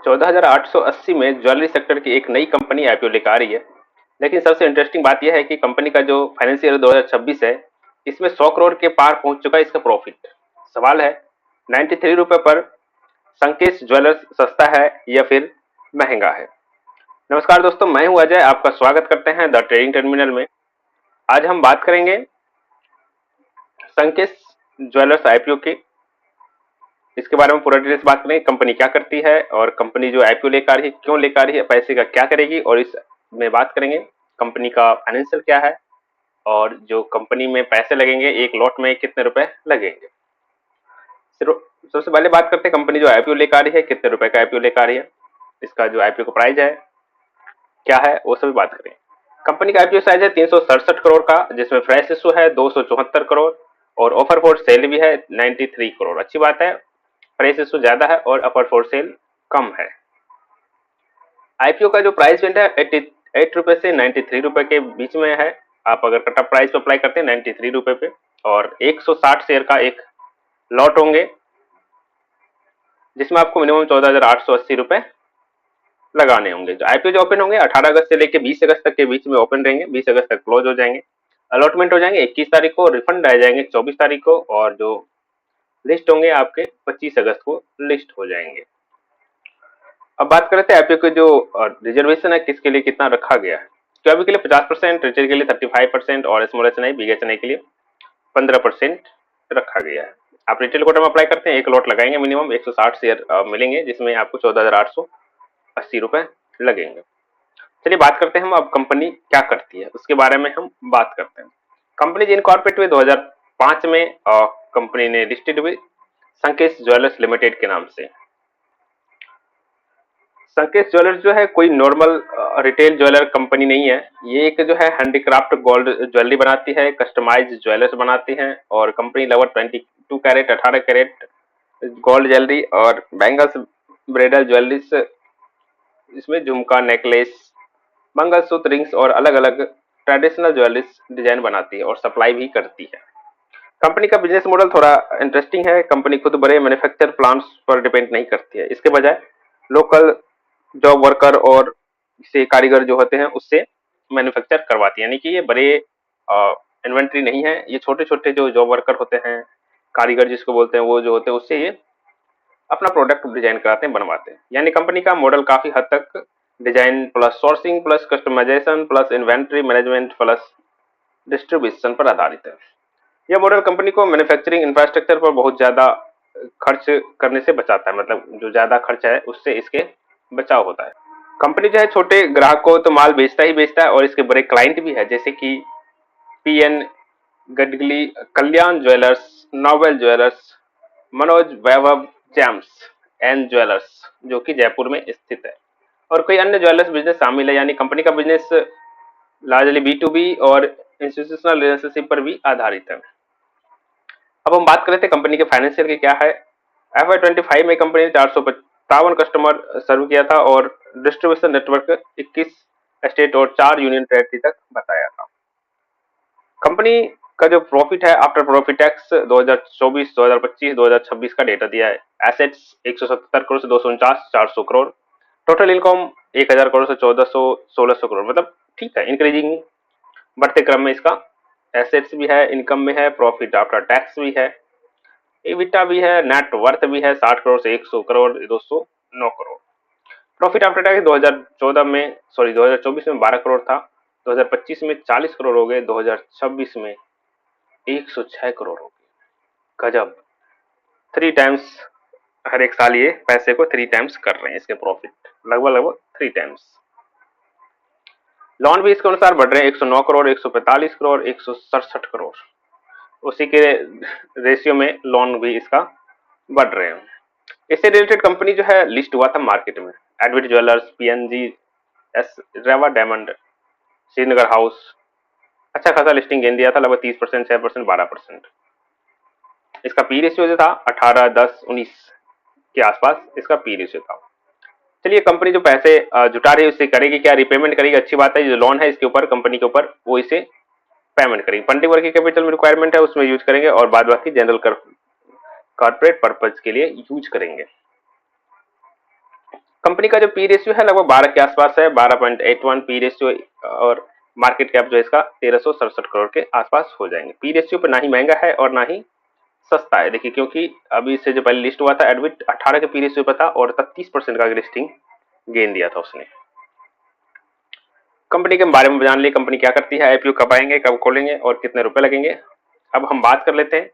14,880 में jewellery sector की एक नई कंपनी आईपीओ लेकर आ रही है। लेकिन सबसे इंटरेस्टिंग बात यह है कि कंपनी का जो फाइनेंशियल 2026 है, इसमें 100 करोड़ के पार पहुंच चुका है इसका प्रॉफिट। सवाल है, 93 रुपए पर संकेश ज्वेलर्स सस्ता है या फिर महंगा है? नमस्कार दोस्तों, मैं हूं अजय, आपका स्वागत करते हैं द ट्रेडिंग टर्मिनल में। आज हम बात करेंगे संकेश ज्वेलर्स आईपीओ की। इसके बारे में पूरा डिटेल्स बात करेंगे, कंपनी क्या करती है और कंपनी जो आईपीओ लेकर आ रही है क्यों लेकर आ रही है, पैसे का क्या करेगी, और इसमें बात करेंगे कंपनी का फाइनेंशियल क्या है और जो कंपनी में पैसे लगेंगे एक लॉट में कितने रुपए लगेंगे। सबसे पहले बात करते हैं कंपनी जो आईपीओ लेकर आ रही है, कितने रुपए का आईपीओ लेकर आ रही है, इसका जो आईपीओ का प्राइस है क्या है वो सभी बात करें। कंपनी का आईपीओ साइज है 367 करोड़ का, जिसमें फ्रेश इशू है 274 करोड़ और ऑफर फॉर सेल भी है 93 करोड़। अच्छी बात है, फ्रेश इशू ज्यादा है और ऑफर फॉर सेल कम है। आईपीओ का जो प्राइस रेंज है 88 रुपए से 93 रुपए के बीच में है। आप अगर कट ऑफ प्राइस पे अप्लाई करते हैं 93 रुपए पे, और 160 शेयर का एक लॉट होंगे, जिसमें आपको मिनिमम 14,880 रुपए लगाने होंगे। जो आईपीओ जो ओपन होंगे 18 अगस्त से लेकर 20 अगस्त तक के बीच में ओपन रहेंगे। 20 अगस्त तक क्लोज हो जाएंगे। अलॉटमेंट हो जाएंगे 21 तारीख को, रिफंड आ जाएंगे 24 तारीख को, और जो लिस्ट होंगे आपके 25 अगस्त को लिस्ट हो जाएंगे। अब बात करते हैं आईपीओ के जो रिजर्वेशन है किसके लिए कितना रखा गया है। तो अभी के लिए 50%, रिटेल के लिए 35% और स्मॉल एचएनआई बिग एचएनआई के लिए 15% रखा गया है। आप रिटेल कोटा में अप्लाई करते हैं, एक लॉट लगाएंगे, मिनिमम 160 शेयर मिलेंगे, जिसमें आपको 14,880 रुपए लगेंगे। चलिए बात करते हैं हम अब कंपनी क्या करती है उसके बारे में हम बात करते हैं। कंपनी जी इनकॉर्पोरेट हुई 2005 में, कंपनी ने लिस्टेड हुई संकेश ज्वेलर्स लिमिटेड के नाम से। संकेश ज्वेलर्स जो है कोई नॉर्मल रिटेल ज्वेलर कंपनी नहीं है। ये एक जो है हैंडीक्राफ्ट गोल्ड ज्वेलरी बनाती है, कस्टमाइज ज्वेलर्स बनाती है, और कंपनी लगभग 22 कैरेट 18 कैरेट गोल्ड ज्वेलरी और बैंगल्स, ब्राइडल ज्वेलरीज, इसमें झुमका, नेकलेस, मंगलसूत्र, रिंग्स और अलग अलग ट्रेडिशनल ज्वेलरीज डिजाइन बनाती है और सप्लाई भी करती है। कंपनी का बिजनेस मॉडल थोड़ा इंटरेस्टिंग है। कंपनी खुद बड़े मैन्युफैक्चर प्लांट्स पर डिपेंड नहीं करती है, इसके बजाय लोकल जॉब वर्कर और से कारीगर जो होते हैं उससे मैन्युफैक्चर करवाती है। यानी कि ये बड़े इन्वेंट्री नहीं है, ये छोटे छोटे जो जॉब वर्कर होते हैं, कारीगर जिसको बोलते हैं, वो जो होते हैं उससे ये अपना प्रोडक्ट डिजाइन कराते हैं, बनवाते हैं। यानी कंपनी का मॉडल काफी हद तक design plus sourcing plus customisation plus inventory management plus distribution पर आधारित है। यह मॉडल कंपनी को मैन्युफैक्चरिंग इंफ्रास्ट्रक्चर पर बहुत ज्यादा खर्च करने से बचाता है, मतलब जो ज्यादा खर्च है उससे इसके बचाव होता है। कंपनी जो है छोटे ग्राहक को तो माल बेचता ही बेचता है, और इसके बड़े क्लाइंट भी है, जैसे कि PN Gadgil, Kalyan jewellers, noble jewellers, Manoj Vaibhav gems and jewellers, जो कि जयपुर में स्थित है, और कई अन्य ज्वेलर्स बिजनेस शामिल है। यानी कंपनी का business largely B to B और इंस्टीट्यूशनल रिलेशनशिप पर भी आधारित है। अब हम बात करते हैं कंपनी के फाइनेंशियल के क्या है। FY25 में कंपनी ने 457 कस्टमर सर्व किया था और डिस्ट्रीब्यूशन नेटवर्क 21 स्टेट और 4 यूनियन टेरिटरी तक बताया था। कंपनी का जो प्रॉफिट है आफ्टर प्रॉफिट टैक्स 2024, 2025, 2026 का डेटा दिया है। एसेट्स 177 करोड़ से 249, 400 करोड़। टोटल इनकम 1000 करोड़ से 1400, 1600 करोड़, मतलब ठीक है, इंक्रीजिंग, बढ़ते क्रम में इसका एसेट्स भी है, इनकम में है, प्रॉफिट आफ्टर टैक्स भी है, एबिटा भी है, नेट वर्थ भी है 60 करोड़ से 100 crore, 209 crore. Profit after tax 2024 में 12 करोड़ था, 2025 में 40 करोड़ हो गए, 2026 में 106 करोड़ हो गए। गजब, 3 टाइम्स हर एक साल ये पैसे को 3 टाइम्स कर रहे हैं, इसके प्रॉफिट लगभग 3 टाइम्स। लोन भी इसके अनुसार बढ़ रहे हैं, 109 करोड़, 145 करोड़, 167 करोड़, उसी के रेशियो में लोन भी इसका बढ़ रहे हैं। इससे रिलेटेड कंपनी जो है लिस्ट हुआ था मार्केट में, एडविट ज्वेलर्स, पीएनजी, एस रेवा डायमंड, श्रीनगर हाउस, अच्छा खासा लिस्टिंग गेन दिया था, लगभग 30%, 6%, 12%। इसका पी रेशियो जो था 18, 10, 19 के आसपास इसका पी रेशियो था। चलिए कंपनी जो पैसे जुटा रही है उससे करेगी क्या, रिपेमेंट करेगी, अच्छी बात है। जो लोन है इसके ऊपर, कंपनी के ऊपर, वो इसे पेमेंट करेगी। फंडिंग वर्किंग कैपिटल में रिक्वायरमेंट है उसमें यूज करेंगे, और बाद बाकी जनरल कॉर्पोरेट पर्पज के लिए यूज करेंगे। कंपनी का जो पी रेशियो है लगभग 12 के आसपास है, 12.81 पी रेशियो, और मार्केट कैप जो है इसका 1367 करोड़ के आसपास हो जाएंगे। पी रेशियो पे ना ही महंगा है और ना ही सस्ता है। देखिए, क्योंकि अभी इससे जो पहले लिस्ट हुआ था एडविट 18 के पी रेशियो पर था और 33% का लिस्टिंग गेन दिया था उसने। कंपनी के बारे में जान लिए, कंपनी क्या करती है, आईपीओ कब आएंगे, कब खोलेंगे और कितने रुपए लगेंगे। अब हम बात कर लेते हैं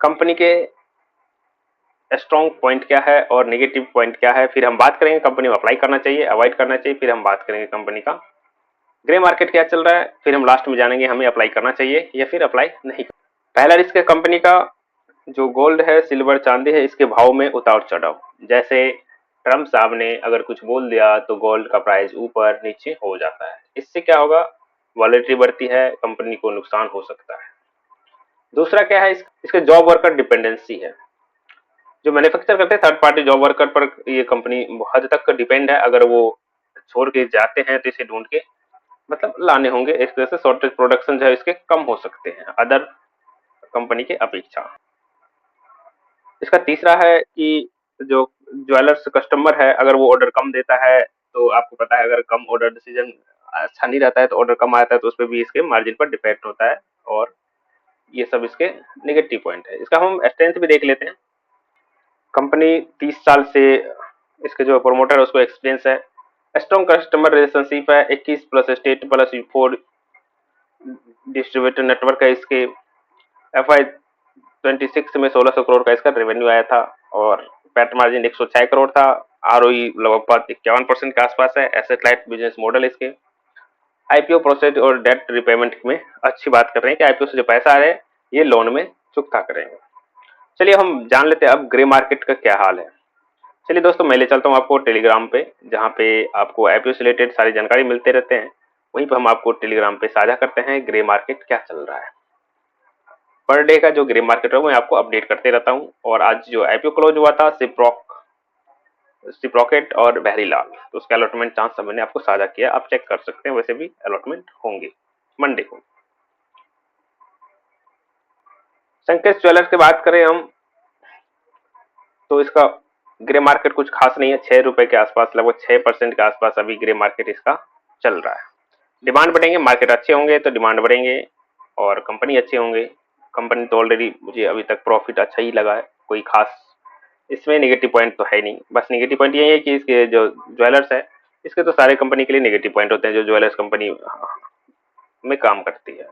कंपनी के स्ट्रॉन्ग पॉइंट क्या है और नेगेटिव पॉइंट क्या है। फिर हम बात करेंगे कंपनी में अप्लाई करना चाहिए, अवॉइड करना चाहिए। फिर हम बात करेंगे कंपनी का ग्रे मार्केट क्या चल रहा है। फिर हम लास्ट में जानेंगे हमें अप्लाई करना चाहिए या फिर अप्लाई नहीं। पहला रिस्क है कंपनी का जो गोल्ड है, सिल्वर, चांदी है, इसके भाव में उतार चढ़ाव। जैसे ट्रम्प साहब ने अगर कुछ बोल दिया तो गोल्ड का प्राइस ऊपर नीचे हो जाता है। इससे क्या होगा, वॉलेटिलिटी बढ़ती है, कंपनी को नुकसान हो सकता है। दूसरा क्या है, इसके जॉब वर्कर डिपेंडेंसी है। जो मैन्युफैक्चर करते हैं थर्ड पार्टी जॉब वर्कर पर ये कंपनी हद तक डिपेंड है। अगर वो छोड़ के जाते हैं तो इसे ढूंढ के मतलब लाने होंगे। इस तरह से शॉर्टेज प्रोडक्शन जो है इसके कम हो सकते हैं अदर कंपनी के अपेक्षा। इसका तीसरा है कि जो ज्वेलर्स कस्टमर है अगर वो ऑर्डर कम देता है तो आपको पता है अगर कम ऑर्डर डिसीजन अच्छा नहीं रहता है तो ऑर्डर कम आता है तो उस पर भी इसके मार्जिन पर डिपेंड होता है। और ये सब इसके नेगेटिव पॉइंट है। इसका हम स्ट्रेंथ भी देख लेते हैं। कंपनी 30 साल से इसके जो प्रोमोटर है उसको एक्सपीरियंस है, स्ट्रॉन्ग कस्टमर रिलेशनशिप है, 21 plus state plus 4 distributor network है। इसके FY26 में 1600 करोड़ का इसका रेवेन्यू आया था और पैट मार्जिन 106 करोड़ था। ROE लगभग 51% के आसपास है। एसेट लाइट बिजनेस मॉडल इसके। आईपीओ प्रोसेस और डेट रिपेमेंट में अच्छी बात कर रहे हैं कि आईपीओ से जो पैसा आ रहा है ये लोन में चुकता करेंगे। चलिए हम जान लेते हैं अब ग्रे मार्केट का क्या हाल है। चलिए दोस्तों, मैं ले चलता हूँ आपको टेलीग्राम पे, जहाँ पे आपको आईपीओ से रिलेटेड सारी जानकारी मिलते रहते हैं। वहीं पर हम आपको टेलीग्राम पे साझा करते हैं ग्रे मार्केट क्या चल रहा है। पर डे का जो ग्रे मार्केट है मैं आपको अपडेट करते रहता हूँ। और आज जो आईपीओ क्लोज हुआ था सिप्रॉकेट और बहरीलाल, तो उसका अलॉटमेंट चांस मैंने आपको साझा किया, आप चेक कर सकते हैं। वैसे भी अलॉटमेंट होंगे मंडे को। संकेत ज्वेलर्स की बात करें हम तो इसका ग्रे मार्केट कुछ खास नहीं है। 6 रुपए के आसपास, लगभग 6% के आसपास अभी ग्रे मार्केट इसका चल रहा है। डिमांड बढ़ेंगे, मार्केट अच्छे होंगे तो डिमांड बढ़ेंगे और कंपनी अच्छे होंगे। कंपनी तो ऑलरेडी मुझे अभी तक प्रॉफिट अच्छा ही लगा है, कोई खास इसमें नेगेटिव पॉइंट तो है नहीं। बस नेगेटिव पॉइंट ये है कि इसके जो ज्वेलर्स है, इसके तो सारे कंपनी के लिए नेगेटिव पॉइंट होते हैं जो ज्वेलर्स कंपनी में काम करती है।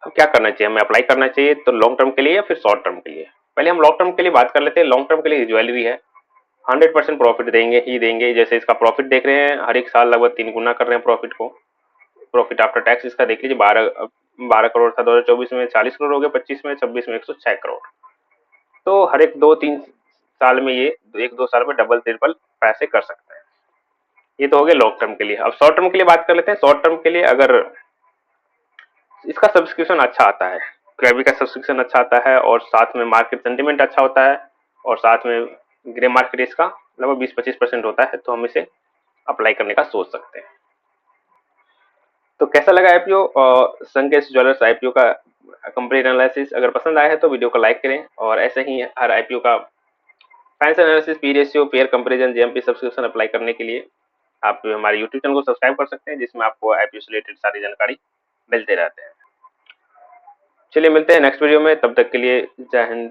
अब क्या करना चाहिए, हमें अप्लाई करना चाहिए तो लॉन्ग टर्म के लिए या फिर शॉर्ट टर्म के लिए। पहले हम लॉन्ग टर्म के लिए बात कर लेते हैं। लॉन्ग टर्म के लिए ज्वेलरी है, 100% प्रॉफिट देंगे ही देंगे। जैसे इसका प्रॉफिट देख रहे हैं हर एक साल लगभग 3 गुना कर रहे हैं प्रॉफिट को। प्रॉफिट आफ्टर टैक्स इसका देख लीजिए, 12 करोड़ था 2024 में, 40 करोड़ हो गया 25 में, 26 में 106 करोड़। तो हर एक 2-3 साल में ये 1-2 साल में डबल ट्रिपल पैसे कर सकते हैं। ये तो हो गया लॉन्ग टर्म के लिए। अब शॉर्ट टर्म के लिए बात कर लेते हैं। शॉर्ट टर्म के लिए अगर इसका सब्सक्रिप्शन अच्छा आता है, क्रैबी का सब्सक्रिप्शन अच्छा आता है और साथ में मार्केट सेंटिमेंट अच्छा होता है और साथ में ग्रे मार्केट इसका लगभग 20-25% होता है, तो हम इसे अप्लाई करने का सोच सकते हैं। तो कैसा लगा आईपीओ संकेत ज्वेलर्स आईपीओ का कंपनी एनालिसिस। अगर पसंद आया है तो वीडियो को लाइक करें और ऐसे ही हर आईपीओ का financial analysis, P ratio, pair comparison, JMP subscription apply करने के लिए आप हमारे यूट्यूब चैनल को सब्सक्राइब कर सकते हैं, जिसमें आपको आईपीओ से रिलेटेड सारी जानकारी मिलते रहते हैं। चलिए मिलते हैं नेक्स्ट वीडियो में, तब तक के लिए जय हिंद,